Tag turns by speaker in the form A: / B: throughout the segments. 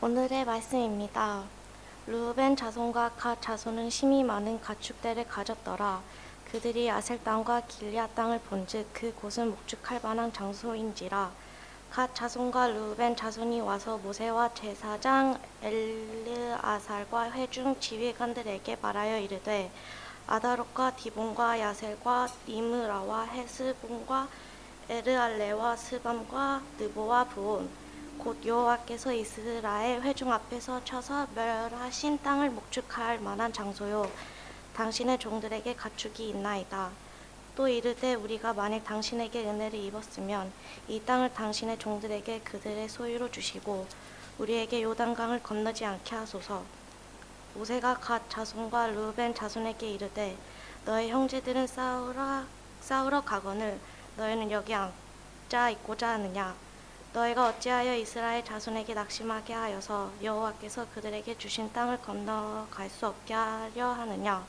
A: 오늘의 말씀입니다. 르우벤 자손과 갓 자손은 힘이 많은 가축대를 가졌더라. 그들이 아셀 땅과 길앗 땅을 본즉 그곳은 목축할 만한 장소인지라. 갓 자손과 르우벤 자손이 와서 모세와 제사장 엘르아살과 회중 지휘관들에게 말하여 이르되 아다롯과 디본과 야셀과 니므라와 헤스본과 에르알레와 스밤과 느보와 부온 곧 여호와께서 이스라엘 회중 앞에서 쳐서 멸하신 땅을 목축할 만한 장소요 당신의 종들에게 가축이 있나이다. 또 이르되 우리가 만일 당신에게 은혜를 입었으면 이 땅을 당신의 종들에게 그들의 소유로 주시고 우리에게 요단강을 건너지 않게 하소서. 모세가 갓 자손과 르우벤 자손에게 이르되 너의 형제들은 싸우러 가거늘 너희는 여기 앉아 있고자 하느냐. 너희가 어찌하여 이스라엘 자손에게 낙심하게 하여서 여호와께서 그들에게 주신 땅을 건너갈 수 없게 하려 하느냐.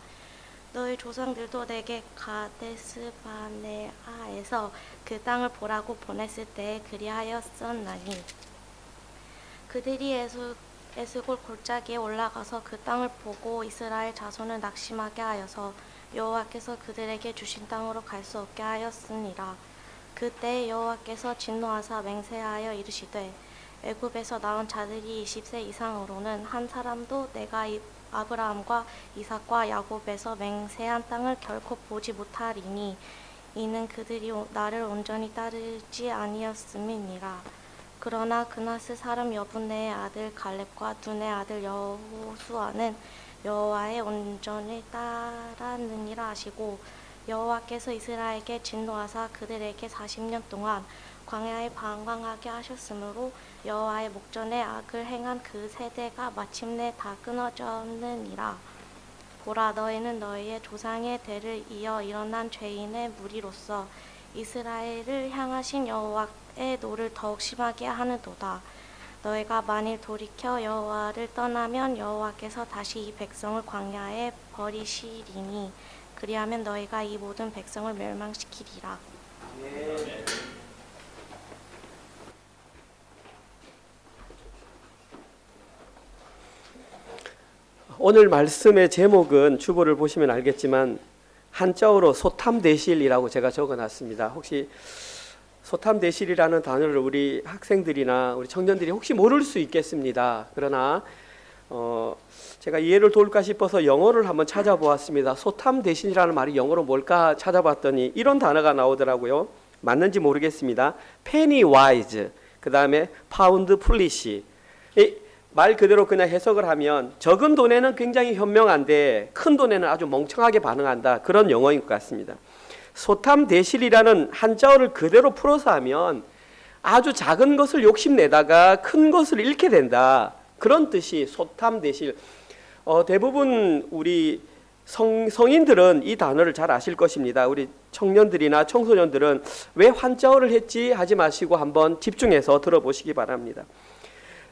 A: 너희 조상들도 내게 가데스바네아에서 그 땅을 보라고 보냈을 때에 그리하였었나니 그들이 에스골 골짜기에 올라가서 그 땅을 보고 이스라엘 자손을 낙심하게 하여서 여호와께서 그들에게 주신 땅으로 갈 수 없게 하였으니라. 그때 여호와께서 진노하사 맹세하여 이르시되 애굽에서 나온 자들이 20세 이상으로는 한 사람도 내가 아브라함과 이삭과 야곱에서 맹세한 땅을 결코 보지 못하리니 이는 그들이 나를 온전히 따르지 아니었음이니라. 그러나 그나스 사람 여분네의 아들 갈렙과 둔의 아들 여호수아는 여호와의 온전히 따랐느니라 하시고 여호와께서 이스라엘에게 진노하사 그들에게 40년 동안 광야에 방황하게 하셨으므로 여호와의 목전에 악을 행한 그 세대가 마침내 다 끊어졌느니라. 보라, 너희는 너희의 조상의 대를 이어 일어난 죄인의 무리로서 이스라엘을 향하신 여호와의 노를 더욱 심하게 하는도다. 너희가 만일 돌이켜 여호와를 떠나면 여호와께서 다시 이 백성을 광야에 버리시리니 그리하면 너희가 이 모든 백성을 멸망시키리라.
B: 네. 오늘 말씀의 제목은 주보를 보시면 알겠지만 한자어로 소탐대실이라고 제가 적어놨습니다. 혹시 소탐대실이라는 단어를 우리 학생들이나 우리 청년들이 혹시 모를 수 있겠습니다. 그러나 제가 이해를 도울까 싶어서 영어를 한번 찾아보았습니다. 소탐대실이라는 말이 영어로 뭘까 찾아봤더니 이런 단어가 나오더라고요. 맞는지 모르겠습니다. penny wise, 그 다음에 pound foolish. 말 그대로 그냥 해석을 하면 적은 돈에는 굉장히 현명한데 큰 돈에는 아주 멍청하게 반응한다, 그런 영어인 것 같습니다. 소탐대실이라는 한자어를 그대로 풀어서 하면 아주 작은 것을 욕심내다가 큰 것을 잃게 된다, 그런 뜻이 소탐대실. 대부분 우리 성인들은 이 단어를 잘 아실 것입니다. 우리 청년들이나 청소년들은 왜 한자어를 했지 하지 마시고 한번 집중해서 들어보시기 바랍니다.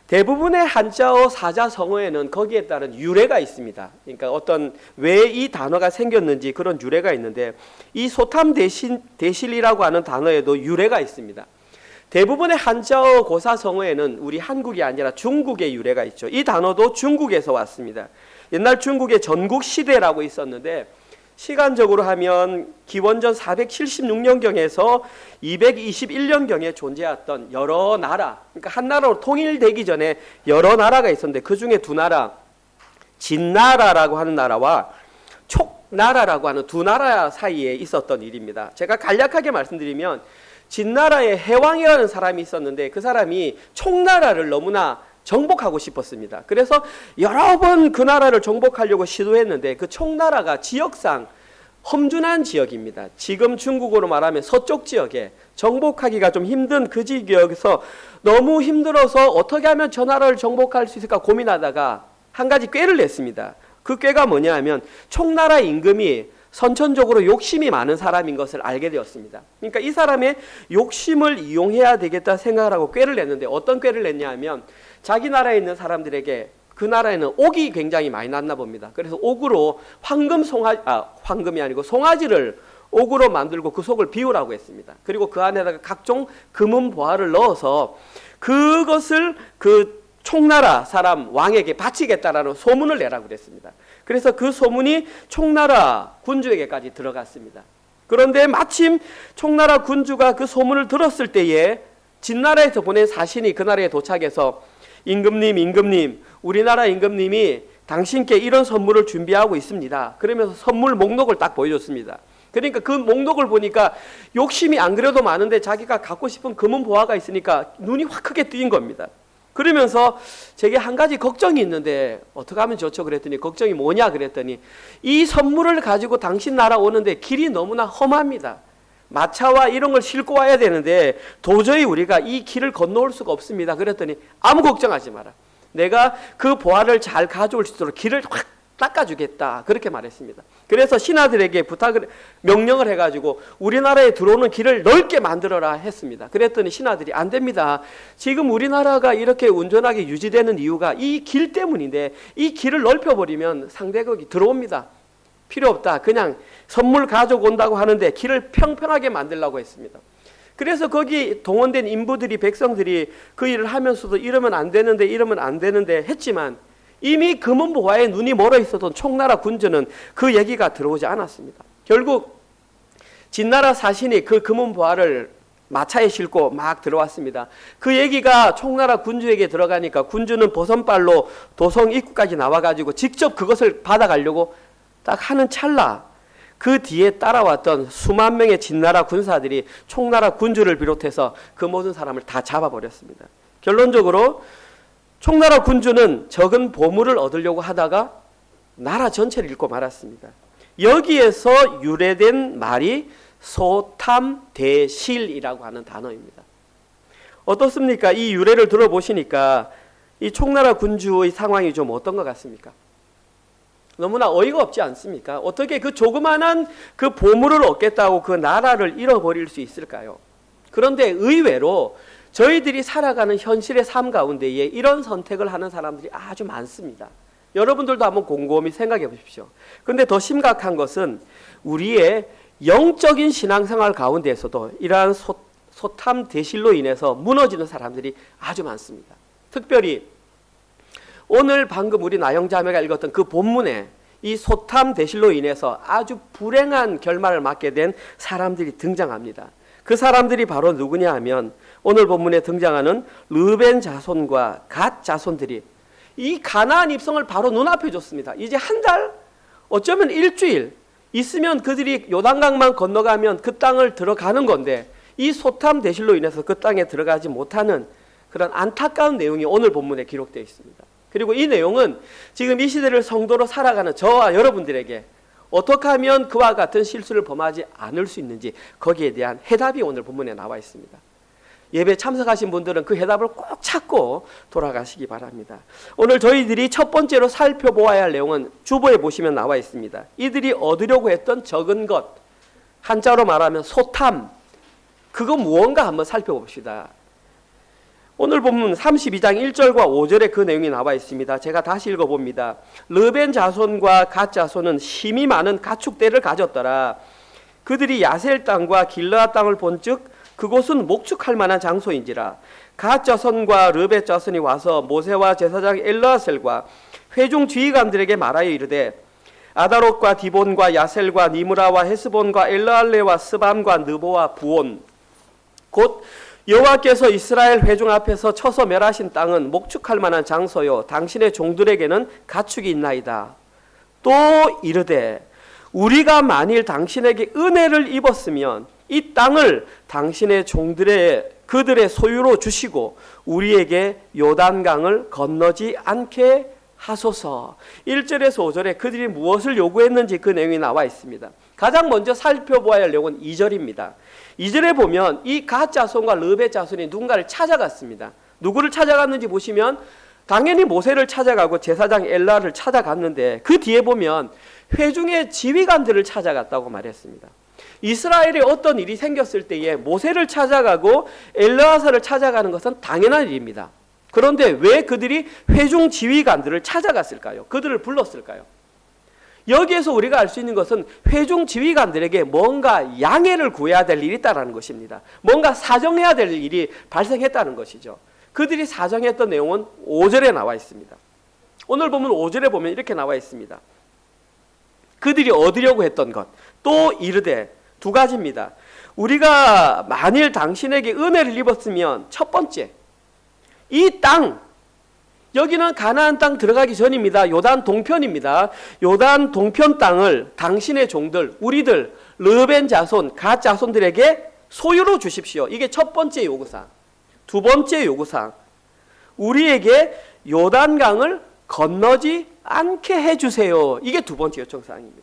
B: 대부분의 한자어 사자성어에는 거기에 따른 유래가 있습니다. 그러니까 왜 이 단어가 생겼는지 그런 유래가 있는데 이 소탐대실이라고 하는 단어에도 유래가 있습니다. 대부분의 한자어 고사성어에는 우리 한국이 아니라 중국의 유래가 있죠. 이 단어도 중국에서 왔습니다. 옛날 중국에 전국시대라고 있었는데 시간적으로 하면 기원전 476년경에서 221년경에 존재했던 여러 나라, 그러니까 한 나라로 통일되기 전에 여러 나라가 있었는데 그 중에 두 나라, 진나라라고 하는 나라와 촉나라라고 하는 두 나라 사이에 있었던 일입니다. 제가 간략하게 말씀드리면 진나라에 해왕이라는 사람이 있었는데 그 사람이 촉나라를 너무나 정복하고 싶었습니다. 그래서 여러 번 그 나라를 정복하려고 시도했는데 그 촉나라가 지역상 험준한 지역입니다. 지금 중국어로 말하면 서쪽 지역에 정복하기가 좀 힘든 그 지역에서 너무 힘들어서 어떻게 하면 저 나라를 정복할 수 있을까 고민하다가 한 가지 꾀를 냈습니다. 그 꾀가 뭐냐 하면 촉나라 임금이 선천적으로 욕심이 많은 사람인 것을 알게 되었습니다. 그러니까 이 사람의 욕심을 이용해야 되겠다 생각을 하고 꾀를 냈는데 어떤 꾀를 냈냐 하면 자기 나라에 있는 사람들에게 그 나라에는 옥이 굉장히 많이 났나 봅니다. 그래서 옥으로 황금이 아니고 송아지를 옥으로 만들고 그 속을 비우라고 했습니다. 그리고 그 안에다가 각종 금은 보화를 넣어서 그것을 그 총나라 사람 왕에게 바치겠다라는 소문을 내라고 그랬습니다. 그래서 그 소문이 총나라 군주에게까지 들어갔습니다. 그런데 마침 총나라 군주가 그 소문을 들었을 때에 진나라에서 보낸 사신이 그 나라에 도착해서 임금님, 우리나라 임금님이 당신께 이런 선물을 준비하고 있습니다. 그러면서 선물 목록을 딱 보여줬습니다. 그러니까 그 목록을 보니까 욕심이 안 그래도 많은데 자기가 갖고 싶은 금은 보화가 있으니까 눈이 확 크게 뜨인 겁니다. 그러면서 제게 한 가지 걱정이 있는데 어떻게 하면 좋죠? 그랬더니 걱정이 뭐냐 그랬더니 이 선물을 가지고 당신 나라 오는데 길이 너무나 험합니다. 마차와 이런 걸 싣고 와야 되는데 도저히 우리가 이 길을 건너올 수가 없습니다. 그랬더니 아무 걱정하지 마라. 내가 그 보화를 잘 가져올 수 있도록 길을 확 닦아주겠다. 그렇게 말했습니다. 그래서 신하들에게 명령을 해가지고 우리나라에 들어오는 길을 넓게 만들어라 했습니다. 그랬더니 신하들이 안 됩니다. 지금 우리나라가 이렇게 온전하게 유지되는 이유가 이 길 때문인데 이 길을 넓혀버리면 상대국이 들어옵니다. 필요 없다. 그냥 선물 가져온다고 하는데 길을 평평하게 만들라고 했습니다. 그래서 거기 동원된 인부들이 백성들이 그 일을 하면서도 이러면 안 되는데 했지만 이미 금은보화에 눈이 멀어 있었던 총나라 군주는 그 얘기가 들어오지 않았습니다. 결국 진나라 사신이 그 금은보화를 마차에 싣고 막 들어왔습니다. 그 얘기가 총나라 군주에게 들어가니까 군주는 버선발로 도성 입구까지 나와가지고 직접 그것을 받아가려고 딱 하는 찰나 그 뒤에 따라왔던 수만 명의 진나라 군사들이 총나라 군주를 비롯해서 그 모든 사람을 다 잡아버렸습니다. 결론적으로 총나라 군주는 적은 보물을 얻으려고 하다가 나라 전체를 잃고 말았습니다. 여기에서 유래된 말이 소탐대실이라고 하는 단어입니다. 어떻습니까? 이 유래를 들어보시니까 이 총나라 군주의 상황이 좀 어떤 것 같습니까? 너무나 어이가 없지 않습니까? 어떻게 그 조그만한 그 보물을 얻겠다고 그 나라를 잃어버릴 수 있을까요? 그런데 의외로 저희들이 살아가는 현실의 삶 가운데에 이런 선택을 하는 사람들이 아주 많습니다. 여러분들도 한번 곰곰이 생각해 보십시오. 그런데 더 심각한 것은 우리의 영적인 신앙생활 가운데에서도 이러한 소탐대실로 인해서 무너지는 사람들이 아주 많습니다. 특별히 오늘 방금 우리 나영자매가 읽었던 그 본문에 이 소탐대실로 인해서 아주 불행한 결말을 맞게 된 사람들이 등장합니다. 그 사람들이 바로 누구냐 하면 오늘 본문에 등장하는 르벤 자손과 갓 자손들이 이 가나안 입성을 바로 눈앞에 줬습니다. 이제 한 달, 어쩌면 일주일 있으면 그들이 요단강만 건너가면 그 땅을 들어가는 건데 이 소탐대실로 인해서 그 땅에 들어가지 못하는 그런 안타까운 내용이 오늘 본문에 기록되어 있습니다. 그리고 이 내용은 지금 이 시대를 성도로 살아가는 저와 여러분들에게 어떻게 하면 그와 같은 실수를 범하지 않을 수 있는지 거기에 대한 해답이 오늘 본문에 나와 있습니다. 예배 참석하신 분들은 그 해답을 꼭 찾고 돌아가시기 바랍니다. 오늘 저희들이 첫 번째로 살펴보아야 할 내용은 주보에 보시면 나와 있습니다. 이들이 얻으려고 했던 적은 것, 한자로 말하면 소탐, 그거 무언가 한번 살펴봅시다. 오늘 본문 32장 1절과 5절에 그 내용이 나와 있습니다. 제가 다시 읽어봅니다. 르벤 자손과 갓 자손은 힘이 많은 가축대를 가졌더라. 그들이 야셀 땅과 길르앗 땅을 본즉 그곳은 목축할 만한 장소인지라. 갓 자손과 르벤 자손이 와서 모세와 제사장 엘르아셀과 회중 지휘관들에게 말하여 이르되 아다롯과 디본과 야셀과 니므라와 헤스본과 엘르알레와 스밤과 느보와 부온 곧 여호와께서 이스라엘 회중 앞에서 쳐서 멸하신 땅은 목축할 만한 장소요 당신의 종들에게는 가축이 있나이다. 또 이르되 우리가 만일 당신에게 은혜를 입었으면 이 땅을 당신의 그들의 소유로 주시고 우리에게 요단강을 건너지 않게 하소서. 1절에서 5절에 그들이 무엇을 요구했는지 그 내용이 나와 있습니다. 가장 먼저 살펴보아야 할 내용은 2절입니다. 2절에 보면 이 갓 자손과 르벤 자손이 누군가를 찾아갔습니다. 누구를 찾아갔는지 보시면 당연히 모세를 찾아가고 제사장 엘라를 찾아갔는데 그 뒤에 보면 회중의 지휘관들을 찾아갔다고 말했습니다. 이스라엘에 어떤 일이 생겼을 때에 모세를 찾아가고 엘르아사를 찾아가는 것은 당연한 일입니다. 그런데 왜 그들이 회중 지휘관들을 찾아갔을까요? 그들을 불렀을까요? 여기에서 우리가 알 수 있는 것은 회중 지휘관들에게 뭔가 양해를 구해야 될 일이 있다는 것입니다. 뭔가 사정해야 될 일이 발생했다는 것이죠. 그들이 사정했던 내용은 5절에 나와 있습니다. 오늘 보면 5절에 보면 이렇게 나와 있습니다. 그들이 얻으려고 했던 것, 또 이르되, 두 가지입니다. 우리가 만일 당신에게 은혜를 입었으면 첫 번째, 이 땅, 여기는 가나안 땅 들어가기 전입니다. 요단 동편입니다. 요단 동편 땅을 당신의 종들, 우리들, 르벤 자손, 갓 자손들에게 소유로 주십시오. 이게 첫 번째 요구사항. 두 번째 요구사항, 우리에게 요단강을 건너지 않게 해주세요. 이게 두 번째 요청사항입니다.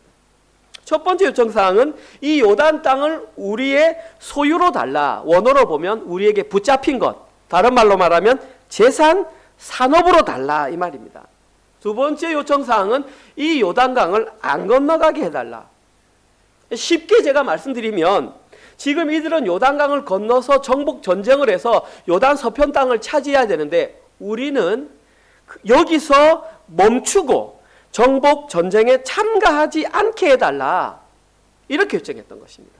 B: 첫 번째 요청사항은 이 요단 땅을 우리의 소유로 달라. 원어로 보면 우리에게 붙잡힌 것, 다른 말로 말하면 재산, 산업으로 달라, 이 말입니다. 두 번째 요청사항은 이 요단강을 안 건너가게 해달라. 쉽게 제가 말씀드리면, 지금 이들은 요단강을 건너서 정복 전쟁을 해서 요단 서편 땅을 차지해야 되는데, 우리는 여기서 멈추고 정복 전쟁에 참가하지 않게 해달라, 이렇게 요청했던 것입니다.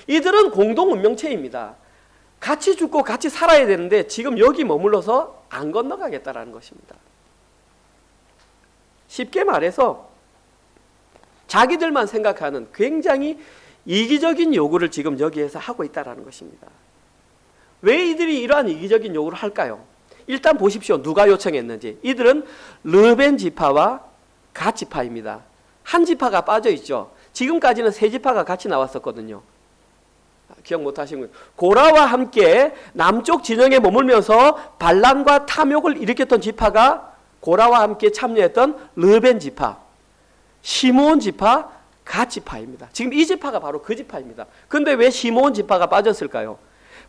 B: 이들은 공동 운명체입니다. 같이 죽고 같이 살아야 되는데 지금 여기 머물러서 안 건너가겠다라는 것입니다. 쉽게 말해서 자기들만 생각하는 굉장히 이기적인 요구를 지금 여기에서 하고 있다는 것입니다. 왜 이들이 이러한 이기적인 요구를 할까요? 일단 보십시오. 누가 요청했는지. 이들은 르벤 지파와 갓 지파입니다. 한 지파가 빠져 있죠. 지금까지는 세 지파가 같이 나왔었거든요. 기억 못하시는 거예요. 고라와 함께 남쪽 진영에 머물면서 반란과 탐욕을 일으켰던 지파가 고라와 함께 참여했던 르벤 지파, 시므온 지파, 갓 지파입니다. 지금 이 지파가 바로 그 지파입니다. 그런데 왜 시므온 지파가 빠졌을까요?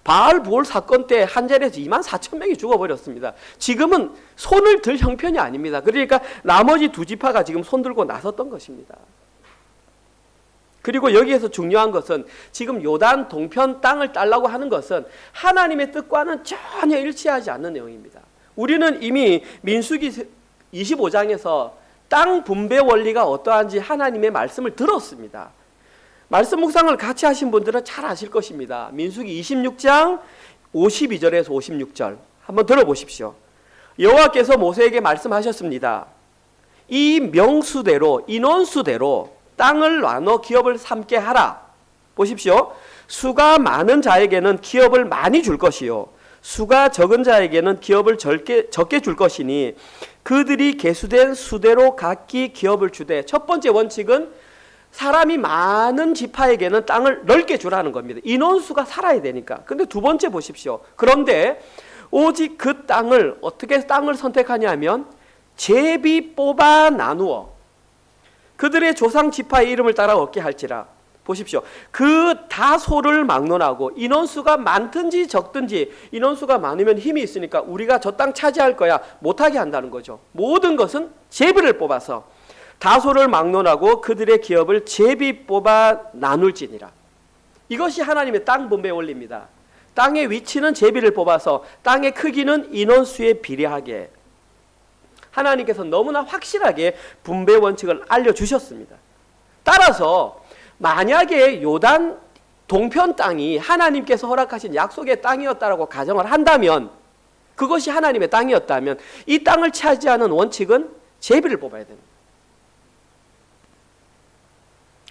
B: 바알 부올 사건 때 한 자리에서 24,000명이 죽어버렸습니다. 지금은 손을 들 형편이 아닙니다. 그러니까 나머지 두 지파가 지금 손 들고 나섰던 것입니다. 그리고 여기에서 중요한 것은 지금 요단 동편 땅을 따려고 하는 것은 하나님의 뜻과는 전혀 일치하지 않는 내용입니다. 우리는 이미 민수기 25장에서 땅 분배 원리가 어떠한지 하나님의 말씀을 들었습니다. 말씀 묵상을 같이 하신 분들은 잘 아실 것입니다. 민수기 26장 52절에서 56절 한번 들어보십시오. 여호와께서 모세에게 말씀하셨습니다. 이 명수대로, 인원수대로 땅을 나눠 기업을 삼게 하라. 보십시오. 수가 많은 자에게는 기업을 많이 줄 것이요, 수가 적은 자에게는 기업을 적게 줄 것이니 그들이 계수된 수대로 각기 기업을 주되. 첫 번째 원칙은 사람이 많은 지파에게는 땅을 넓게 주라는 겁니다. 인원수가 살아야 되니까. 근데 두 번째 보십시오. 그런데 오직 그 땅을 어떻게 땅을 선택하냐면 제비 뽑아 나누어 그들의 조상 지파의 이름을 따라 얻게 할지라. 보십시오. 그 다소를 막론하고 인원수가 많든지 적든지, 인원수가 많으면 힘이 있으니까 우리가 저 땅 차지할 거야 못하게 한다는 거죠. 모든 것은 제비를 뽑아서 다소를 막론하고 그들의 기업을 제비 뽑아 나눌지니라. 이것이 하나님의 땅 분배 원리입니다. 땅의 위치는 제비를 뽑아서 땅의 크기는 인원수에 비례하게 하나님께서 너무나 확실하게 분배 원칙을 알려주셨습니다. 따라서 만약에 요단 동편 땅이 하나님께서 허락하신 약속의 땅이었다라고 가정을 한다면, 그것이 하나님의 땅이었다면 이 땅을 차지하는 원칙은 제비를 뽑아야 됩니다.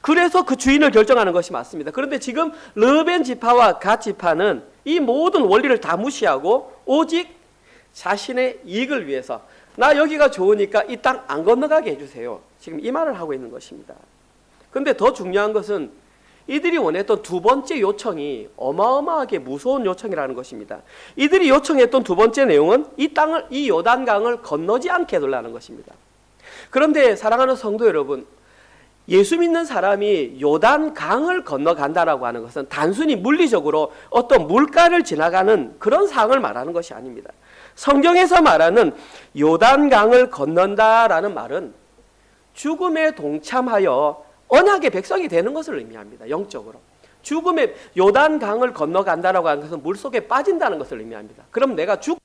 B: 그래서 그 주인을 결정하는 것이 맞습니다. 그런데 지금 르벤 지파와 갓 지파는 이 모든 원리를 다 무시하고 오직 자신의 이익을 위해서, 나 여기가 좋으니까 이 땅 안 건너가게 해주세요, 지금 이 말을 하고 있는 것입니다. 그런데 더 중요한 것은 이들이 원했던 두 번째 요청이 어마어마하게 무서운 요청이라는 것입니다. 이들이 요청했던 두 번째 내용은 이 땅을, 이 요단강을 건너지 않게 해달라는 것입니다. 그런데 사랑하는 성도 여러분, 예수 믿는 사람이 요단강을 건너간다라고 하는 것은 단순히 물리적으로 어떤 물가를 지나가는 그런 상황을 말하는 것이 아닙니다. 성경에서 말하는 요단강을 건넌다라는 말은 죽음에 동참하여 언약의 백성이 되는 것을 의미합니다. 영적으로. 죽음의 요단강을 건너간다라고 하는 것은 물속에 빠진다는 것을 의미합니다. 그럼 내가 죽고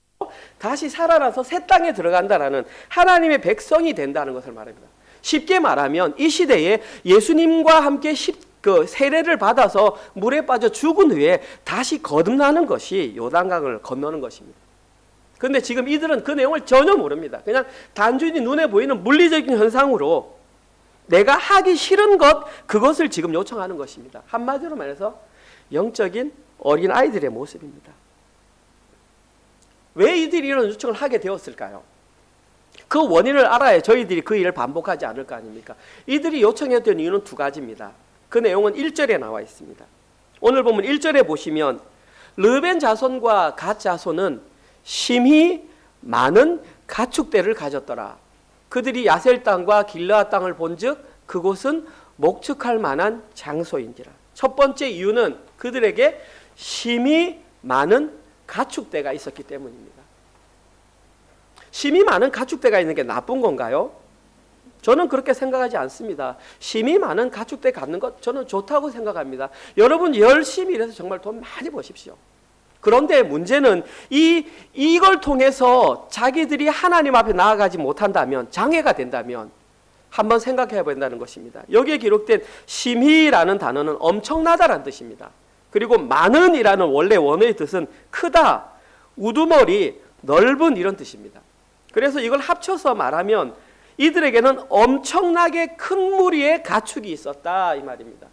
B: 다시 살아나서 새 땅에 들어간다라는 하나님의 백성이 된다는 것을 말합니다. 쉽게 말하면 이 시대에 예수님과 함께 세례를 받아서 물에 빠져 죽은 후에 다시 거듭나는 것이 요단강을 건너는 것입니다. 그런데 지금 이들은 그 내용을 전혀 모릅니다. 그냥 단순히 눈에 보이는 물리적인 현상으로 내가 하기 싫은 것, 그것을 지금 요청하는 것입니다. 한마디로 말해서 영적인 어린 아이들의 모습입니다. 왜 이들이 이런 요청을 하게 되었을까요? 그 원인을 알아야 저희들이 그 일을 반복하지 않을 거 아닙니까? 이들이 요청했던 이유는 두 가지입니다. 그 내용은 1절에 나와 있습니다. 오늘 보면 1절에 보시면 르벤 자손과 갓 자손은 심히 많은 가축대를 가졌더라. 그들이 야셀 땅과 길르앗 땅을 본즉 그곳은 목축할 만한 장소인지라. 첫 번째 이유는 그들에게 심히 많은 가축대가 있었기 때문입니다. 심히 많은 가축대가 있는 게 나쁜 건가요? 저는 그렇게 생각하지 않습니다. 심히 많은 가축대 갖는 것 저는 좋다고 생각합니다. 여러분 열심히 일해서 정말 돈 많이 버십시오. 그런데 문제는 이걸 통해서 자기들이 하나님 앞에 나아가지 못한다면, 장애가 된다면 한번 생각해 봐야 된다는 것입니다. 여기에 기록된 심히라는 단어는 엄청나다라는 뜻입니다. 그리고 많은이라는 원래 원어의 뜻은 크다, 우두머리, 넓은 이런 뜻입니다. 그래서 이걸 합쳐서 말하면 이들에게는 엄청나게 큰 무리의 가축이 있었다 이 말입니다.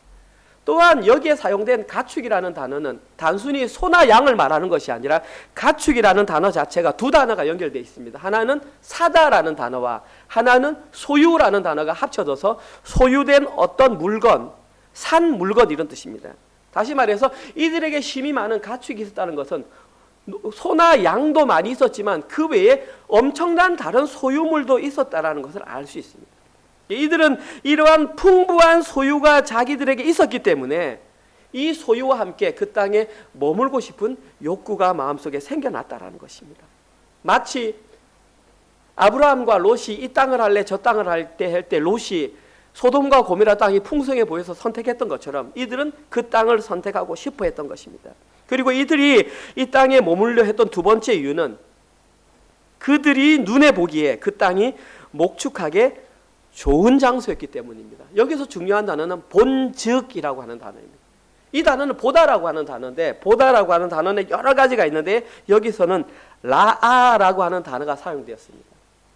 B: 또한 여기에 사용된 가축이라는 단어는 단순히 소나 양을 말하는 것이 아니라 가축이라는 단어 자체가 두 단어가 연결되어 있습니다. 하나는 사다라는 단어와 하나는 소유라는 단어가 합쳐져서 소유된 어떤 물건, 산 물건 이런 뜻입니다. 다시 말해서 이들에게 심히 많은 가축이 있었다는 것은 소나 양도 많이 있었지만 그 외에 엄청난 다른 소유물도 있었다는 것을 알 수 있습니다. 이들은 이러한 풍부한 소유가 자기들에게 있었기 때문에 이 소유와 함께 그 땅에 머물고 싶은 욕구가 마음속에 생겨났다는 것입니다. 마치 아브라함과 롯이 이 땅을 할래 저 땅을 할 때 롯이 소돔과 고모라 땅이 풍성해 보여서 선택했던 것처럼 이들은 그 땅을 선택하고 싶어 했던 것입니다. 그리고 이들이 이 땅에 머물려 했던 두 번째 이유는 그들이 눈에 보기에 그 땅이 목축하게 좋은 장소였기 때문입니다. 여기서 중요한 단어는 본즉이라고 하는 단어입니다. 이 단어는 보다라고 하는 단어인데, 보다라고 하는 단어는 여러 가지가 있는데 여기서는 라아라고 하는 단어가 사용되었습니다.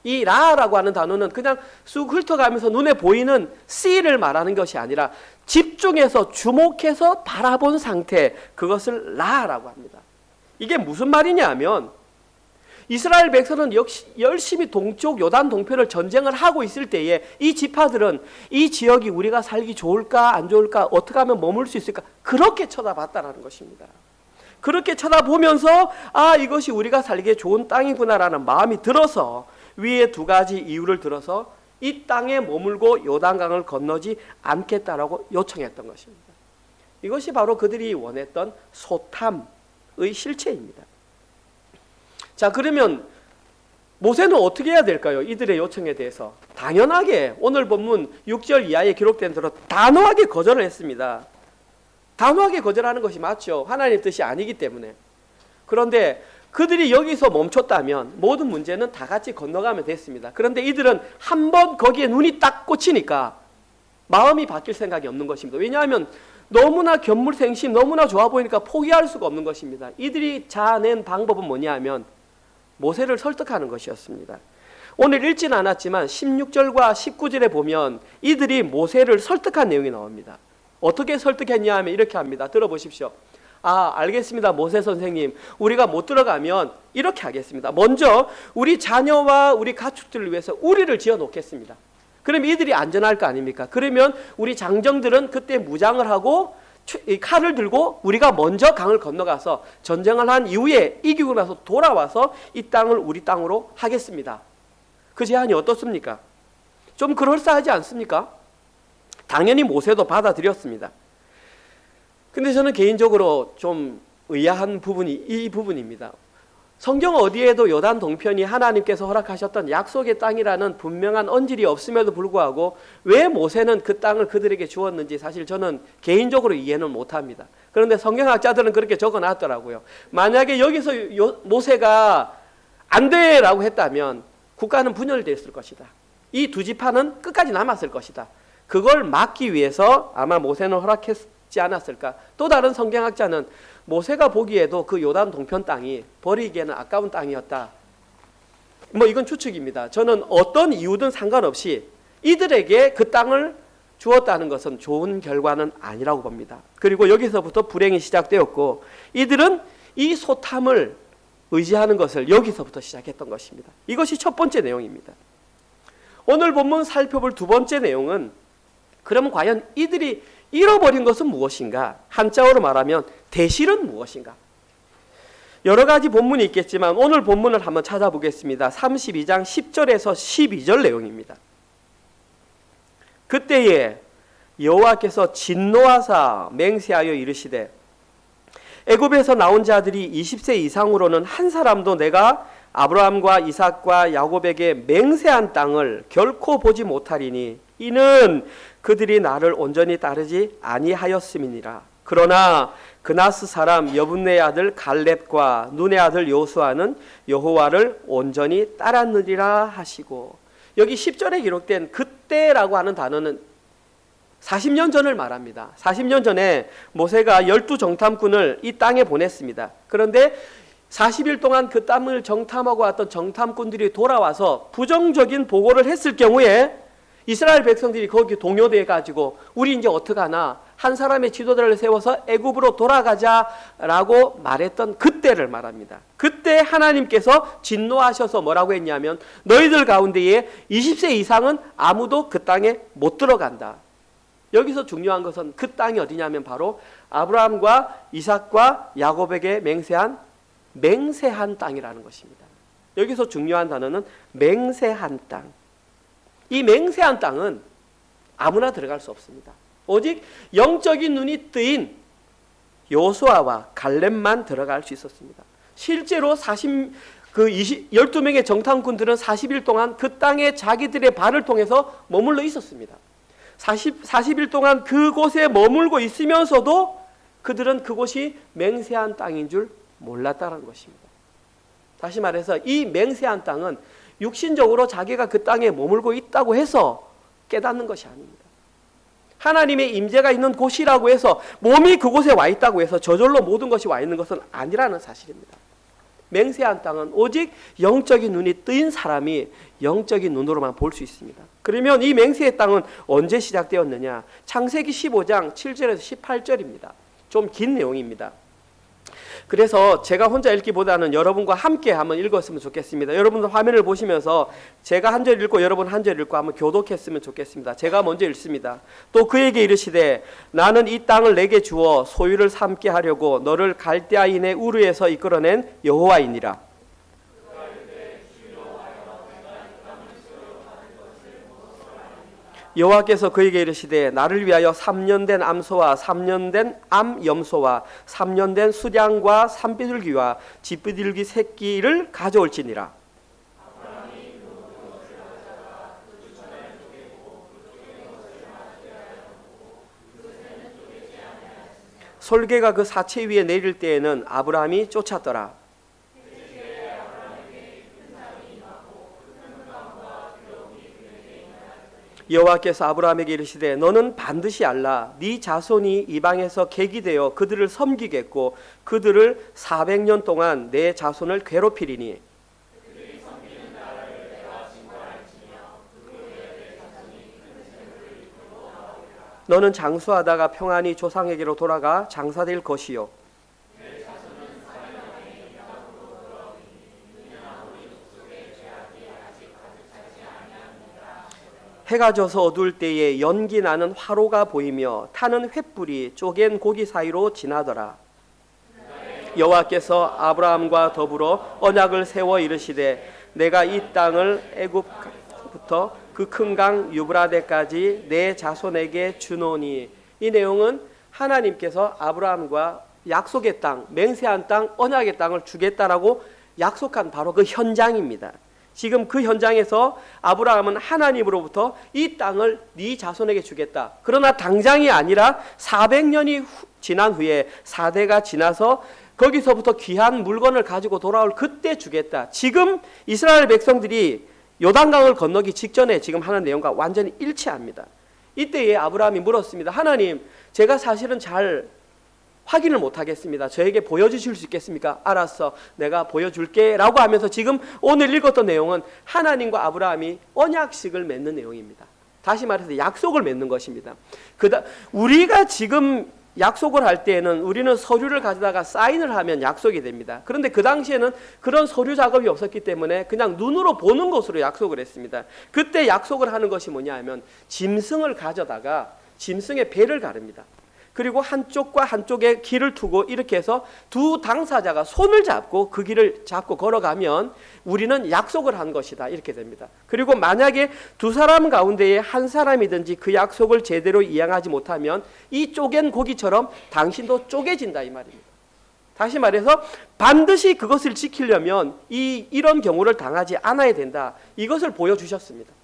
B: 이 라아라고 하는 단어는 그냥 쑥 훑어가면서 눈에 보이는 씨를 말하는 것이 아니라 집중해서 주목해서 바라본 상태, 그것을 라아라고 합니다. 이게 무슨 말이냐 하면 이스라엘 백성은 역시 열심히 동쪽 요단 동편을 전쟁을 하고 있을 때에 이 지파들은 이 지역이 우리가 살기 좋을까 안 좋을까 어떻게 하면 머물 수 있을까 그렇게 쳐다봤다는 것입니다. 그렇게 쳐다보면서 이것이 우리가 살기에 좋은 땅이구나라는 마음이 들어서 위에 두 가지 이유를 들어서 이 땅에 머물고 요단강을 건너지 않겠다라고 요청했던 것입니다. 이것이 바로 그들이 원했던 소탐의 실체입니다. 자, 그러면 모세는 어떻게 해야 될까요? 이들의 요청에 대해서 당연하게 오늘 본문 6절 이하에 기록된 대로 단호하게 거절을 했습니다. 단호하게 거절하는 것이 맞죠. 하나님 뜻이 아니기 때문에. 그런데 그들이 여기서 멈췄다면 모든 문제는 다 같이 건너가면 됐습니다. 그런데 이들은 한번 거기에 눈이 딱 꽂히니까 마음이 바뀔 생각이 없는 것입니다. 왜냐하면 너무나 견물생심, 너무나 좋아 보이니까 포기할 수가 없는 것입니다. 이들이 자아낸 방법은 뭐냐 하면 모세를 설득하는 것이었습니다. 오늘 읽지는 않았지만 16절과 19절에 보면 이들이 모세를 설득한 내용이 나옵니다. 어떻게 설득했냐 하면 이렇게 합니다. 들어보십시오. 알겠습니다. 모세 선생님, 우리가 못 들어가면 이렇게 하겠습니다. 먼저 우리 자녀와 우리 가축들을 위해서 우리를 지어 놓겠습니다. 그럼 이들이 안전할 거 아닙니까? 그러면 우리 장정들은 그때 무장을 하고 칼을 들고 우리가 먼저 강을 건너가서 전쟁을 한 이후에 이기고 나서 돌아와서 이 땅을 우리 땅으로 하겠습니다. 그 제안이 어떻습니까? 좀 그럴싸하지 않습니까? 당연히 모세도 받아들였습니다. 근데 저는 개인적으로 좀 의아한 부분이 이 부분입니다. 성경 어디에도 요단 동편이 하나님께서 허락하셨던 약속의 땅이라는 분명한 언질이 없음에도 불구하고 왜 모세는 그 땅을 그들에게 주었는지 사실 저는 개인적으로 이해는 못합니다. 그런데 성경학자들은 그렇게 적어놨더라고요. 만약에 여기서 모세가 안 돼라고 했다면 국가는 분열됐을 것이다. 이 두 지파는 끝까지 남았을 것이다. 그걸 막기 위해서 아마 모세는 허락했지 않았을까. 또 다른 성경학자는 모세가 보기에도 그 요단 동편 땅이 버리기에는 아까운 땅이었다. 뭐 이건 추측입니다. 저는 어떤 이유든 상관없이 이들에게 그 땅을 주었다는 것은 좋은 결과는 아니라고 봅니다. 그리고 여기서부터 불행이 시작되었고 이들은 이 소탐을 의지하는 것을 여기서부터 시작했던 것입니다. 이것이 첫 번째 내용입니다. 오늘 본문 살펴볼 두 번째 내용은 그럼 과연 이들이 잃어버린 것은 무엇인가? 한자어로 말하면 대실은 무엇인가? 여러 가지 본문이 있겠지만 오늘 본문을 한번 찾아보겠습니다. 32장 10절에서 12절 내용입니다. 그때에 여호와께서 진노하사 맹세하여 이르시되 애굽에서 나온 자들이 20세 이상으로는 한 사람도 내가 아브라함과 이삭과 야곱에게 맹세한 땅을 결코 보지 못하리니 이는 그들이 나를 온전히 따르지 아니하였음이니라. 그러나 그나스 사람 여분네 아들 갈렙과 눈의 아들 요수아는 여호와를 온전히 따랐느니라 하시고, 여기 10절에 기록된 그때라고 하는 단어는 40년 전을 말합니다. 40년 전에 모세가 12정탐꾼을 이 땅에 보냈습니다. 그런데 40일 동안 그 땅을 정탐하고 왔던 정탐꾼들이 돌아와서 부정적인 보고를 했을 경우에 이스라엘 백성들이 거기 동요돼 가지고 우리 이제 어떡하나, 한 사람의 지도자를 세워서 애굽으로 돌아가자라고 말했던 그때를 말합니다. 그때 하나님께서 진노하셔서 뭐라고 했냐면 너희들 가운데에 20세 이상은 아무도 그 땅에 못 들어간다. 여기서 중요한 것은 그 땅이 어디냐면 바로 아브라함과 이삭과 야곱에게 맹세한 땅이라는 것입니다. 여기서 중요한 단어는 맹세한 땅. 이 맹세한 땅은 아무나 들어갈 수 없습니다. 오직 영적인 눈이 뜨인 요수아와 갈렙만 들어갈 수 있었습니다. 실제로 12명의 정탐꾼들은 40일 동안 그 땅에 자기들의 발을 통해서 머물러 있었습니다. 40일 동안 그곳에 머물고 있으면서도 그들은 그곳이 맹세한 땅인 줄 몰랐다는 것입니다. 다시 말해서 이 맹세한 땅은 육신적으로 자기가 그 땅에 머물고 있다고 해서 깨닫는 것이 아닙니다. 하나님의 임재가 있는 곳이라고 해서 몸이 그곳에 와 있다고 해서 저절로 모든 것이 와 있는 것은 아니라는 사실입니다. 맹세한 땅은 오직 영적인 눈이 뜨인 사람이 영적인 눈으로만 볼 수 있습니다. 그러면 이 맹세의 땅은 언제 시작되었느냐? 창세기 15장 7절에서 18절입니다. 좀 긴 내용입니다. 그래서 제가 혼자 읽기보다는 여러분과 함께 한번 읽었으면 좋겠습니다. 여러분들 화면을 보시면서 제가 한 절 읽고 여러분 한 절 읽고 한번 교독했으면 좋겠습니다. 제가 먼저 읽습니다. 또 그에게 이르시되 나는 이 땅을 내게 주어 소유를 삼게 하려고 너를 갈대아인의 우르에서 이끌어낸 여호와이니라. 여호와께서 그에게 이르시되 나를 위하여 3년 된 암소와 3년 된 암염소와 3년 된 수량과 산비둘기와 쥐비둘기 새끼를 가져올지니라. 솔개가 그 사체 위에 내릴 때에는 아브라함이 쫓았더라. 여호와께서 아브라함에게 이르시되 너는 반드시 알라. 네 자손이 이방에서 객이 되어 그들을 섬기겠고 그들을 400년 동안 내 자손을 괴롭히리니 너는 장수하다가 평안히 조상에게로 돌아가 장사될 것이요 해가 져서 어두울 때에 연기 나는 화로가 보이며 타는 횃불이 쪼갠 고기 사이로 지나더라. 여호와께서 아브라함과 더불어 언약을 세워 이르시되 내가 이 땅을 애굽부터 그 큰 강 유브라데까지 내 자손에게 주노니. 이 내용은 하나님께서 아브라함과 약속의 땅, 맹세한 땅, 언약의 땅을 주겠다라고 약속한 바로 그 현장입니다. 지금 그 현장에서 아브라함은 하나님으로부터 이 땅을 네 자손에게 주겠다. 그러나 당장이 아니라 400년이 지난 후에 4대가 지나서 거기서부터 귀한 물건을 가지고 돌아올 그때 주겠다. 지금 이스라엘 백성들이 요단강을 건너기 직전에 지금 하는 내용과 완전히 일치합니다. 이때에 아브라함이 물었습니다. 하나님, 제가 사실은 잘 확인을 못 하겠습니다. 저에게 보여주실 수 있겠습니까? 알았어, 내가 보여줄게 라고 하면서 지금 오늘 읽었던 내용은 하나님과 아브라함이 언약식을 맺는 내용입니다. 다시 말해서 약속을 맺는 것입니다. 우리가 지금 약속을 할 때에는 우리는 서류를 가져다가 사인을 하면 약속이 됩니다. 그런데 그 당시에는 그런 서류 작업이 없었기 때문에 그냥 눈으로 보는 것으로 약속을 했습니다. 그때 약속을 하는 것이 뭐냐 하면 짐승을 가져다가 짐승의 배를 가릅니다. 그리고 한쪽과 한쪽에 길을 두고 이렇게 해서 두 당사자가 손을 잡고 그 길을 잡고 걸어가면 우리는 약속을 한 것이다, 이렇게 됩니다. 그리고 만약에 두 사람 가운데에 한 사람이든지 그 약속을 제대로 이행하지 못하면 이 쪼갠 고기처럼 당신도 쪼개진다, 이 말입니다. 다시 말해서 반드시 그것을 지키려면 이런 경우를 당하지 않아야 된다, 이것을 보여주셨습니다.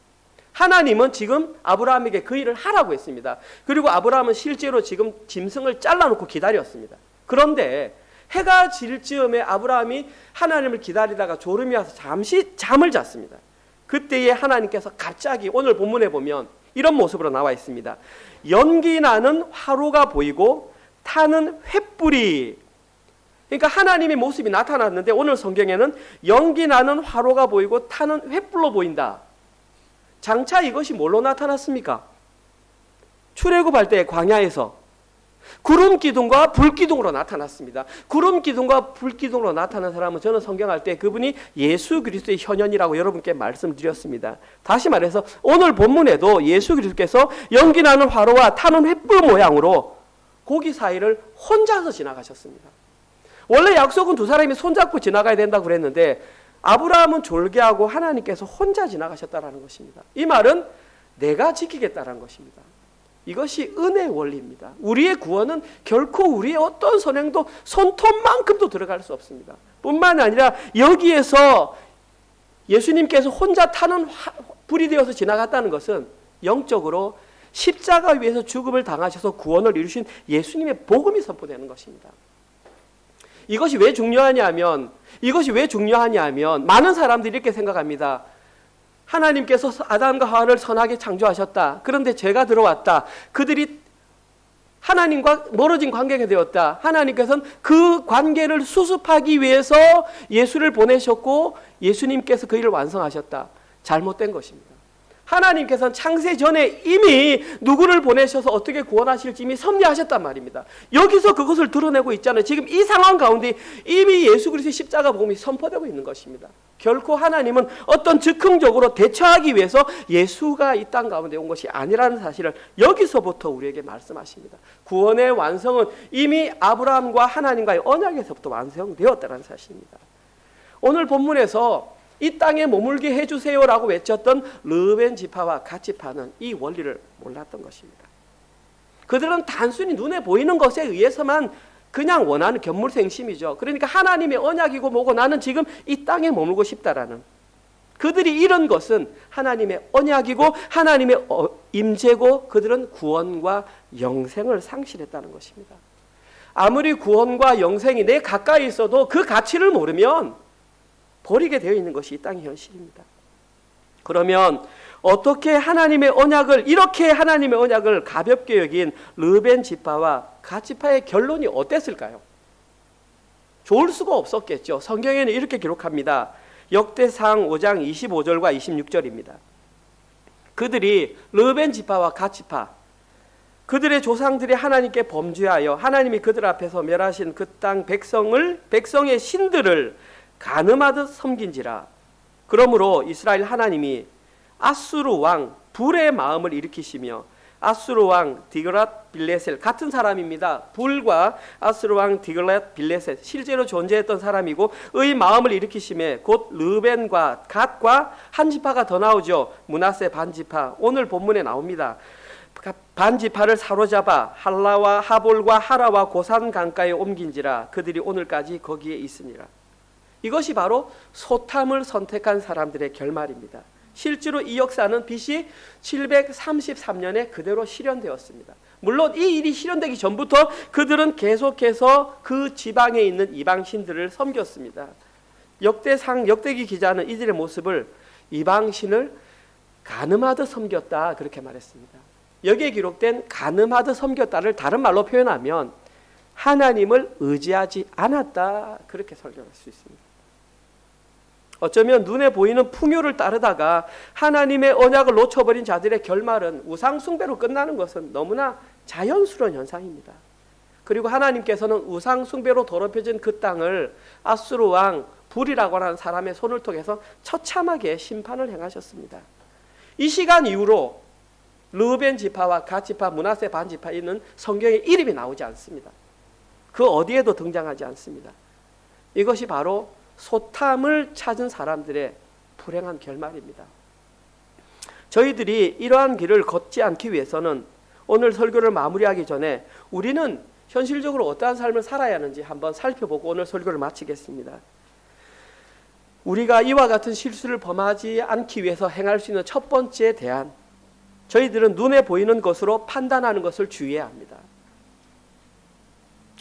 B: 하나님은 지금 아브라함에게 그 일을 하라고 했습니다. 그리고 아브라함은 실제로 지금 짐승을 잘라놓고 기다렸습니다. 그런데 해가 질 즈음에 아브라함이 하나님을 기다리다가 졸음이 와서 잠시 잠을 잤습니다. 그때에 하나님께서 갑자기 오늘 본문에 보면 이런 모습으로 나와 있습니다. 연기 나는 화로가 보이고 타는 횃불이, 그러니까 하나님의 모습이 나타났는데 오늘 성경에는 연기 나는 화로가 보이고 타는 횃불로 보인다. 장차 이것이 뭘로 나타났습니까? 출애굽할 때 광야에서 구름 기둥과 불 기둥으로 나타났습니다. 구름 기둥과 불 기둥으로 나타난 사람은 저는 성경할 때 그분이 예수 그리스도의 현현이라고 여러분께 말씀드렸습니다. 다시 말해서 오늘 본문에도 예수 그리스도께서 연기 나는 화로와 타는 횃불 모양으로 고기 사이를 혼자서 지나가셨습니다. 원래 약속은 두 사람이 손잡고 지나가야 된다고 그랬는데 아브라함은 졸개하고 하나님께서 혼자 지나가셨다는 것입니다. 이 말은 내가 지키겠다는 것입니다. 이것이 은혜의 원리입니다. 우리의 구원은 결코 우리의 어떤 선행도 손톱만큼도 들어갈 수 없습니다. 뿐만 아니라 여기에서 예수님께서 혼자 타는 불이 되어서 지나갔다는 것은 영적으로 십자가 위에서 죽음을 당하셔서 구원을 이루신 예수님의 복음이 선포되는 것입니다. 이것이 왜 중요하냐면 많은 사람들이 이렇게 생각합니다. 하나님께서 아담과 하와를 선하게 창조하셨다. 그런데 죄가 들어왔다. 그들이 하나님과 멀어진 관계가 되었다. 하나님께서는 그 관계를 수습하기 위해서 예수를 보내셨고 예수님께서 그 일을 완성하셨다. 잘못된 것입니다. 하나님께서는 창세 전에 이미 누구를 보내셔서 어떻게 구원하실지 이미 섭리하셨단 말입니다. 여기서 그것을 드러내고 있잖아요. 지금 이 상황 가운데 이미 예수 그리스도의 십자가 복음이 선포되고 있는 것입니다. 결코 하나님은 어떤 즉흥적으로 대처하기 위해서 예수가 이 땅 가운데 온 것이 아니라는 사실을 여기서부터 우리에게 말씀하십니다. 구원의 완성은 이미 아브라함과 하나님과의 언약에서부터 완성되었다는 사실입니다. 오늘 본문에서 이 땅에 머물게 해주세요라고 외쳤던 르벤 지파와 갓 지파는 이 원리를 몰랐던 것입니다. 그들은 단순히 눈에 보이는 것에 의해서만 그냥 원하는 견물생심이죠. 그러니까 하나님의 언약이고 뭐고 나는 지금 이 땅에 머물고 싶다라는, 그들이 이런 것은 하나님의 언약이고 하나님의 임재고 그들은 구원과 영생을 상실했다는 것입니다. 아무리 구원과 영생이 내 가까이 있어도 그 가치를 모르면 버리게 되어 있는 것이 이 땅의 현실입니다. 그러면 어떻게 이렇게 하나님의 언약을 가볍게 여긴 르벤 지파와 갓 지파의 결론이 어땠을까요? 좋을 수가 없었겠죠. 성경에는 이렇게 기록합니다. 역대상 5장 25절과 26절입니다. 그들이 르벤 지파와 갓 지파, 그들의 조상들이 하나님께 범죄하여 하나님이 그들 앞에서 멸하신 그 땅 백성의 신들을 간음하듯 섬긴지라. 그러므로 이스라엘 하나님이 아수르 왕 불의 마음을 일으키시며 아수르 왕 디글랏 빌레셋, 같은 사람입니다. 불과 아수르 왕 디글랏 빌레셋, 실제로 존재했던 사람이고 의 마음을 일으키심에 곧 르벤과 갓과 한 지파가 더 나오죠. 므낫세 반지파, 오늘 본문에 나옵니다. 반지파를 사로잡아 할라와 하볼과 하라와 고산 강가에 옮긴지라. 그들이 오늘까지 거기에 있으니라. 이것이 바로 소탐을 선택한 사람들의 결말입니다. 실제로 이 역사는 BC 733년에 그대로 실현되었습니다. 물론 이 일이 실현되기 전부터 그들은 계속해서 그 지방에 있는 이방신들을 섬겼습니다. 역대기 기자는 이들의 모습을 이방신을 간음하듯 섬겼다, 그렇게 말했습니다. 여기에 기록된 간음하듯 섬겼다를 다른 말로 표현하면 하나님을 의지하지 않았다. 그렇게 설명할 수 있습니다. 어쩌면 눈에 보이는 풍요를 따르다가 하나님의 언약을 놓쳐버린 자들의 결말은 우상 숭배로 끝나는 것은 너무나 자연스러운 현상입니다. 그리고 하나님께서는 우상 숭배로 더럽혀진 그 땅을 아수르 왕 불이라고 하는 사람의 손을 통해서 처참하게 심판을 행하셨습니다. 이 시간 이후로 르우벤 지파와 갓 지파, 므낫세 반 지파에는 성경에 이름이 나오지 않습니다. 그 어디에도 등장하지 않습니다. 이것이 바로 소탐을 찾은 사람들의 불행한 결말입니다. 저희들이 이러한 길을 걷지 않기 위해서는 오늘 설교를 마무리하기 전에 우리는 현실적으로 어떠한 삶을 살아야 하는지 한번 살펴보고 오늘 설교를 마치겠습니다. 우리가 이와 같은 실수를 범하지 않기 위해서 행할 수 있는 첫 번째 대안, 저희들은 눈에 보이는 것으로 판단하는 것을 주의해야 합니다.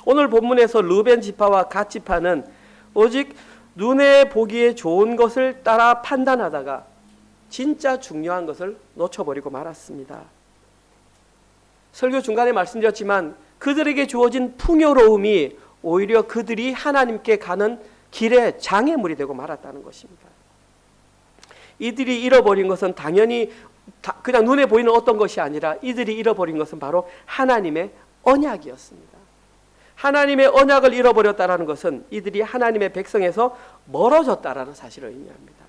B: 오늘 본문에서 르우벤 지파와 갓 지파는 오직 눈에 보기에 좋은 것을 따라 판단하다가 진짜 중요한 것을 놓쳐버리고 말았습니다. 설교 중간에 말씀드렸지만 그들에게 주어진 풍요로움이 오히려 그들이 하나님께 가는 길에 장애물이 되고 말았다는 것입니다. 이들이 잃어버린 것은 당연히 그냥 눈에 보이는 어떤 것이 아니라 이들이 잃어버린 것은 바로 하나님의 언약이었습니다. 하나님의 언약을 잃어버렸다는 것은 이들이 하나님의 백성에서 멀어졌다는 사실을 의미합니다.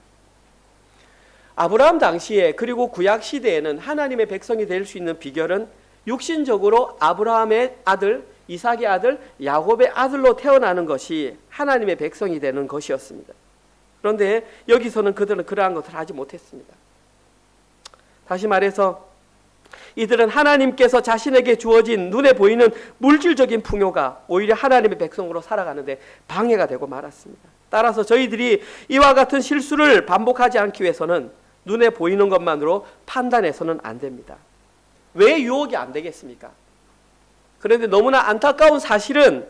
B: 아브라함 당시에 그리고 구약 시대에는 하나님의 백성이 될 수 있는 비결은 육신적으로 아브라함의 아들, 이삭의 아들, 야곱의 아들로 태어나는 것이 하나님의 백성이 되는 것이었습니다. 그런데 여기서는 그들은 그러한 것을 하지 못했습니다. 다시 말해서 이들은 하나님께서 자신에게 주어진 눈에 보이는 물질적인 풍요가 오히려 하나님의 백성으로 살아가는데 방해가 되고 말았습니다. 따라서 저희들이 이와 같은 실수를 반복하지 않기 위해서는 눈에 보이는 것만으로 판단해서는 안 됩니다. 왜 유혹이 안 되겠습니까? 그런데 너무나 안타까운 사실은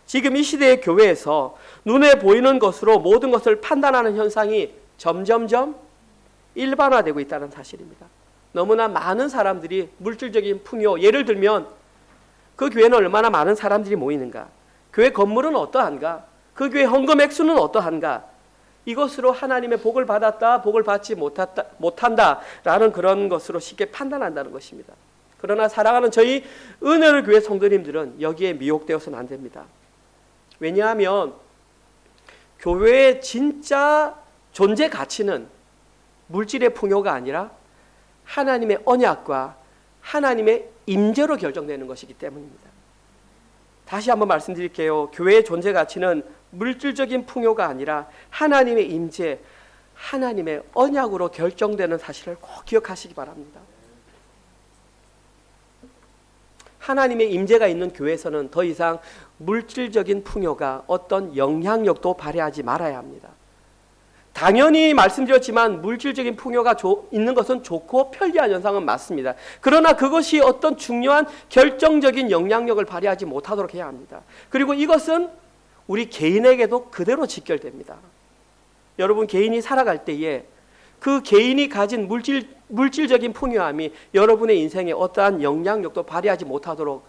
B: 지금 이 시대의 교회에서 눈에 보이는 것으로 모든 것을 판단하는 현상이 점점점 일반화되고 있다는 사실입니다. 너무나 많은 사람들이 물질적인 풍요, 예를 들면 그 교회는 얼마나 많은 사람들이 모이는가, 교회 건물은 어떠한가, 그 교회 헌금 액수는 어떠한가, 이것으로 하나님의 복을 받았다, 복을 받지 못한다라는 그런 것으로 쉽게 판단한다는 것입니다. 그러나 사랑하는 저희 은혜를 교회 성도님들은 여기에 미혹되어서는 안 됩니다. 왜냐하면 교회의 진짜 존재 가치는 물질의 풍요가 아니라 하나님의 언약과 하나님의 임재로 결정되는 것이기 때문입니다. 다시 한번 말씀드릴게요. 교회의 존재 가치는 물질적인 풍요가 아니라 하나님의 임재, 하나님의 언약으로 결정되는 사실을 꼭 기억하시기 바랍니다. 하나님의 임재가 있는 교회에서는 더 이상 물질적인 풍요가 어떤 영향력도 발휘하지 말아야 합니다. 당연히 말씀드렸지만 물질적인 풍요가 있는 것은 좋고 편리한 현상은 맞습니다. 그러나 그것이 어떤 중요한 결정적인 영향력을 발휘하지 못하도록 해야 합니다. 그리고 이것은 우리 개인에게도 그대로 직결됩니다. 여러분 개인이 살아갈 때에 그 개인이 가진 물질적인 풍요함이 여러분의 인생에 어떠한 영향력도 발휘하지 못하도록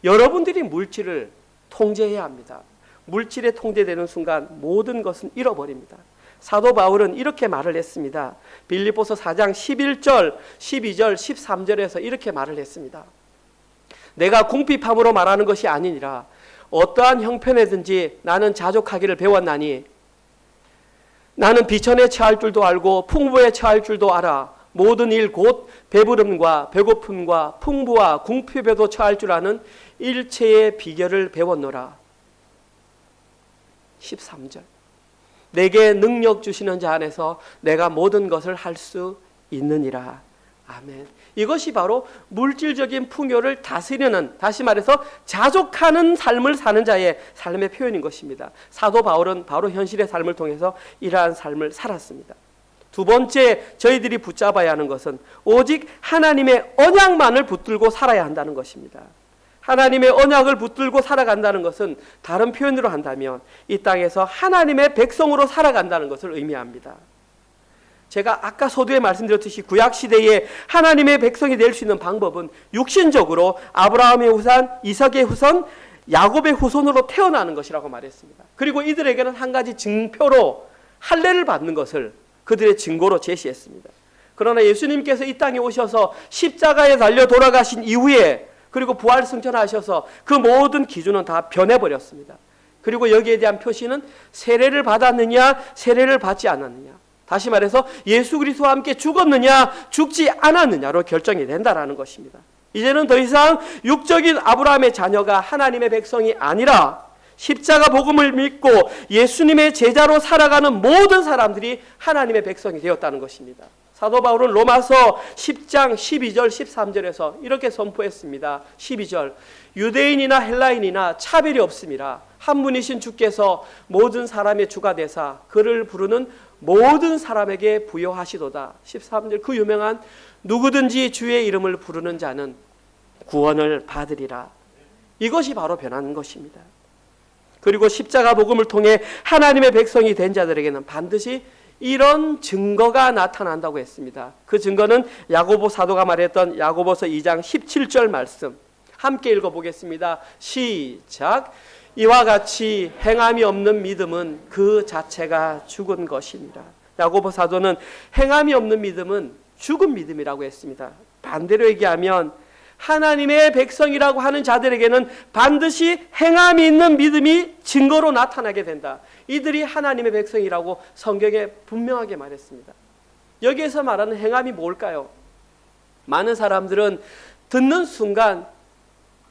B: 여러분들이 물질을 통제해야 합니다. 물질에 통제되는 순간 모든 것은 잃어버립니다. 사도 바울은 이렇게 말을 했습니다. 빌립보서 4장 11절, 12절, 13절에서 이렇게 말을 했습니다. 내가 궁핍함으로 말하는 것이 아니니라 어떠한 형편에든지 나는 자족하기를 배웠나니 나는 비천에 처할 줄도 알고 풍부에 처할 줄도 알아 모든 일 곧 배부름과 배고픔과 풍부와 궁핍에도 처할 줄 아는 일체의 비결을 배웠노라. 13절 내게 능력 주시는 자 안에서 내가 모든 것을 할 수 있느니라. 아멘. 이것이 바로 물질적인 풍요를 다스리는, 다시 말해서 자족하는 삶을 사는 자의 삶의 표현인 것입니다. 사도 바울은 바로 현실의 삶을 통해서 이러한 삶을 살았습니다. 두 번째 저희들이 붙잡아야 하는 것은 오직 하나님의 언약만을 붙들고 살아야 한다는 것입니다. 하나님의 언약을 붙들고 살아간다는 것은 다른 표현으로 한다면 이 땅에서 하나님의 백성으로 살아간다는 것을 의미합니다. 제가 아까 서두에 말씀드렸듯이 구약시대에 하나님의 백성이 될 수 있는 방법은 육신적으로 아브라함의 후손, 이삭의 후손, 야곱의 후손으로 태어나는 것이라고 말했습니다. 그리고 이들에게는 한 가지 증표로 할례를 받는 것을 그들의 증거로 제시했습니다. 그러나 예수님께서 이 땅에 오셔서 십자가에 달려 돌아가신 이후에 그리고 부활 승천하셔서 그 모든 기준은 다 변해버렸습니다. 그리고 여기에 대한 표시는 세례를 받았느냐 세례를 받지 않았느냐, 다시 말해서 예수 그리스도와 함께 죽었느냐 죽지 않았느냐로 결정이 된다라는 것입니다. 이제는 더 이상 육적인 아브라함의 자녀가 하나님의 백성이 아니라 십자가 복음을 믿고 예수님의 제자로 살아가는 모든 사람들이 하나님의 백성이 되었다는 것입니다. 사도 바울은 로마서 10장 12절 13절에서 이렇게 선포했습니다. 12절, 유대인이나 헬라인이나 차별이 없음이라 한 분이신 주께서 모든 사람의 주가 되사 그를 부르는 모든 사람에게 부여하시도다. 13절, 그 유명한 누구든지 주의 이름을 부르는 자는 구원을 받으리라. 이것이 바로 변하는 것입니다. 그리고 십자가 복음을 통해 하나님의 백성이 된 자들에게는 반드시 이런 증거가 나타난다고 했습니다. 그 증거는 야고보 사도가 말했던 야고보서 2장 17절 말씀 함께 읽어보겠습니다. 시작. 이와 같이 행함이 없는 믿음은 그 자체가 죽은 것이니라. 야고보 사도는 행함이 없는 믿음은 죽은 믿음이라고 했습니다. 반대로 얘기하면 하나님의 백성이라고 하는 자들에게는 반드시 행함이 있는 믿음이 증거로 나타나게 된다. 이들이 하나님의 백성이라고 성경에 분명하게 말했습니다. 여기에서 말하는 행함이 뭘까요? 많은 사람들은 듣는 순간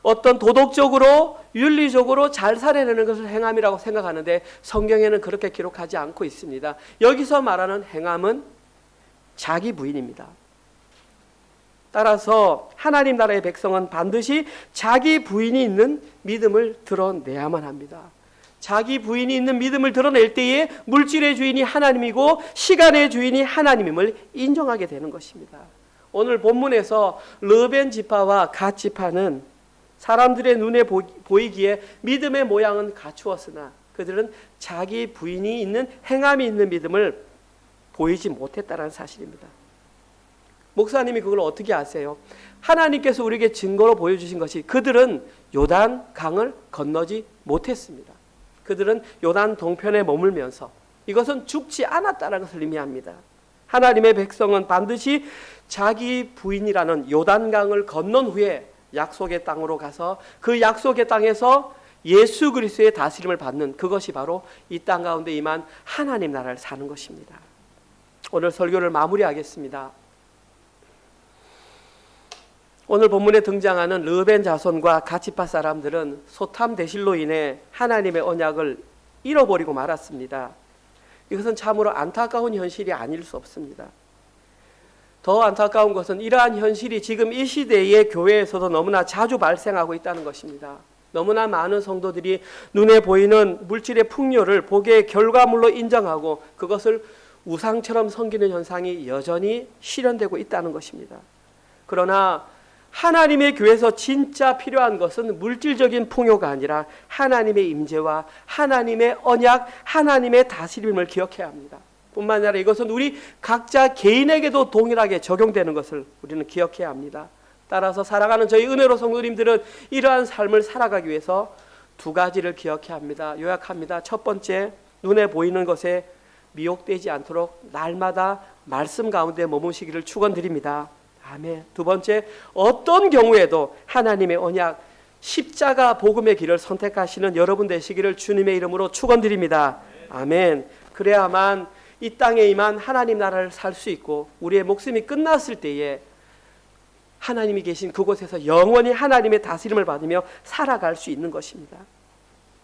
B: 어떤 도덕적으로 윤리적으로 잘 살아내는 것을 행함이라고 생각하는데 성경에는 그렇게 기록하지 않고 있습니다. 여기서 말하는 행함은 자기 부인입니다. 따라서 하나님 나라의 백성은 반드시 자기 부인이 있는 믿음을 드러내야만 합니다. 자기 부인이 있는 믿음을 드러낼 때에 물질의 주인이 하나님이고 시간의 주인이 하나님임을 인정하게 되는 것입니다. 오늘 본문에서 르벤 지파와 갓 지파는 사람들의 눈에 보이기에 믿음의 모양은 갖추었으나 그들은 자기 부인이 있는 행함이 있는 믿음을 보이지 못했다는 사실입니다. 목사님이 그걸 어떻게 아세요? 하나님께서 우리에게 증거로 보여주신 것이 그들은 요단 강을 건너지 못했습니다. 그들은 요단 동편에 머물면서 이것은 죽지 않았다는 것을 의미합니다. 하나님의 백성은 반드시 자기 부인이라는 요단강을 건넌 후에 약속의 땅으로 가서 그 약속의 땅에서 예수 그리스도의 다스림을 받는 그것이 바로 이 땅 가운데 임한 하나님 나라를 사는 것입니다. 오늘 설교를 마무리하겠습니다. 오늘 본문에 등장하는 르벤 자손과 갓 지파 사람들은 소탐 대실로 인해 하나님의 언약을 잃어버리고 말았습니다. 이것은 참으로 안타까운 현실이 아닐 수 없습니다. 더 안타까운 것은 이러한 현실이 지금 이 시대의 교회에서도 너무나 자주 발생하고 있다는 것입니다. 너무나 많은 성도들이 눈에 보이는 물질의 풍요를 복의 결과물로 인정하고 그것을 우상처럼 섬기는 현상이 여전히 실현되고 있다는 것입니다. 그러나 하나님의 교회에서 진짜 필요한 것은 물질적인 풍요가 아니라 하나님의 임재와 하나님의 언약, 하나님의 다스림을 기억해야 합니다. 뿐만 아니라 이것은 우리 각자 개인에게도 동일하게 적용되는 것을 우리는 기억해야 합니다. 따라서 살아가는 저희 은혜로 성도님들은 이러한 삶을 살아가기 위해서 두 가지를 기억해야 합니다. 요약합니다. 첫 번째, 눈에 보이는 것에 미혹되지 않도록 날마다 말씀 가운데 머무시기를 축원드립니다. 아멘. 두 번째, 어떤 경우에도 하나님의 언약, 십자가 복음의 길을 선택하시는 여러분 되시기를 주님의 이름으로 축원드립니다. 아멘. 그래야만 이 땅에 임한 하나님 나라를 살 수 있고 우리의 목숨이 끝났을 때에 하나님이 계신 그곳에서 영원히 하나님의 다스림을 받으며 살아갈 수 있는 것입니다.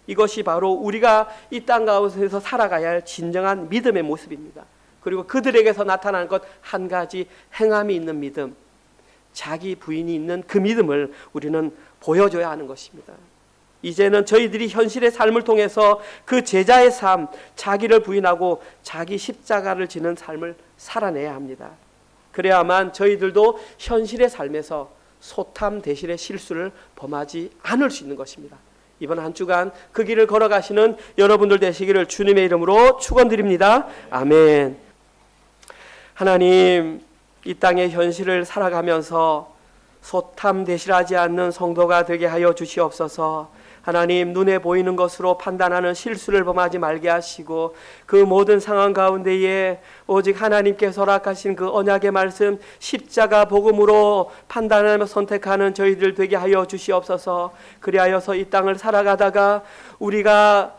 B: 이것이 바로 우리가 이 땅 가운데서 살아가야 할 진정한 믿음의 모습입니다. 그리고 그들에게서 나타나는 것 한 가지, 행함이 있는 믿음, 자기 부인이 있는 그 믿음을 우리는 보여줘야 하는 것입니다. 이제는 저희들이 현실의 삶을 통해서 그 제자의 삶, 자기를 부인하고 자기 십자가를 지는 삶을 살아내야 합니다. 그래야만 저희들도 현실의 삶에서 소탐 대실의 실수를 범하지 않을 수 있는 것입니다. 이번 한 주간 그 길을 걸어가시는 여러분들 되시기를 주님의 이름으로 축원드립니다. 아멘. 하나님, 이 땅의 현실을 살아가면서 소탐 대실하지 않는 성도가 되게 하여 주시옵소서. 하나님, 눈에 보이는 것으로 판단하는 실수를 범하지 말게 하시고 그 모든 상황 가운데에 오직 하나님께서 허락하신 그 언약의 말씀 십자가 복음으로 판단하며 선택하는 저희들 되게 하여 주시옵소서. 그리하여서 이 땅을 살아가다가 우리가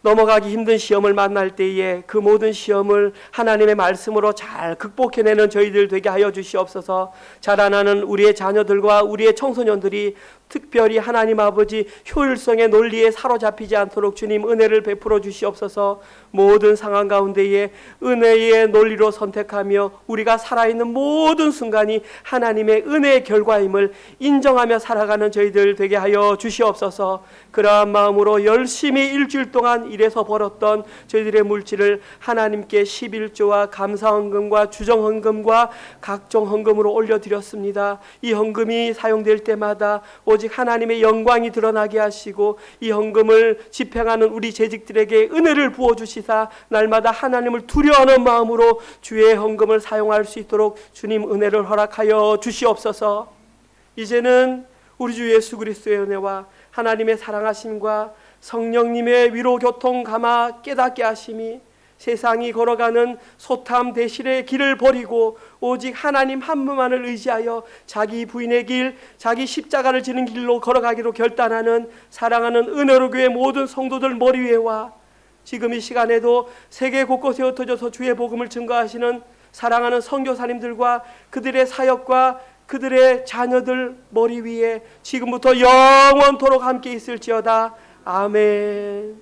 B: 넘어가기 힘든 시험을 만날 때에 그 모든 시험을 하나님의 말씀으로 잘 극복해내는 저희들 되게 하여 주시옵소서. 자라나는 우리의 자녀들과 우리의 청소년들이 특별히 하나님 아버지 효율성의 논리에 사로잡히지 않도록 주님 은혜를 베풀어 주시옵소서. 모든 상황 가운데에 은혜의 논리로 선택하며 우리가 살아있는 모든 순간이 하나님의 은혜의 결과임을 인정하며 살아가는 저희들 되게 하여 주시옵소서. 그러한 마음으로 열심히 일주일 동안 일해서 벌었던 저희들의 물질을 하나님께 11조와 감사헌금과 주정헌금과 각종 헌금으로 올려드렸습니다. 이 헌금이 사용될 때마다 오직 하나님의 영광이 드러나게 하시고 이 헌금을 집행하는 우리 재직들에게 은혜를 부어주시사 날마다 하나님을 두려워하는 마음으로 주의 헌금을 사용할 수 있도록 주님 은혜를 허락하여 주시옵소서. 이제는 우리 주 예수 그리스도의 은혜와 하나님의 사랑하심과 성령님의 위로 교통 감화 깨닫게 하심이 세상이 걸어가는 소탐 대실의 길을 버리고 오직 하나님 한 분만을 의지하여 자기 부인의 길, 자기 십자가를 지는 길로 걸어가기로 결단하는 사랑하는 은혜로 교회 모든 성도들 머리 위에와 지금 이 시간에도 세계 곳곳에 흩어져서 주의 복음을 증거하시는 사랑하는 선교사님들과 그들의 사역과 그들의 자녀들 머리 위에 지금부터 영원토록 함께 있을지어다. 아멘.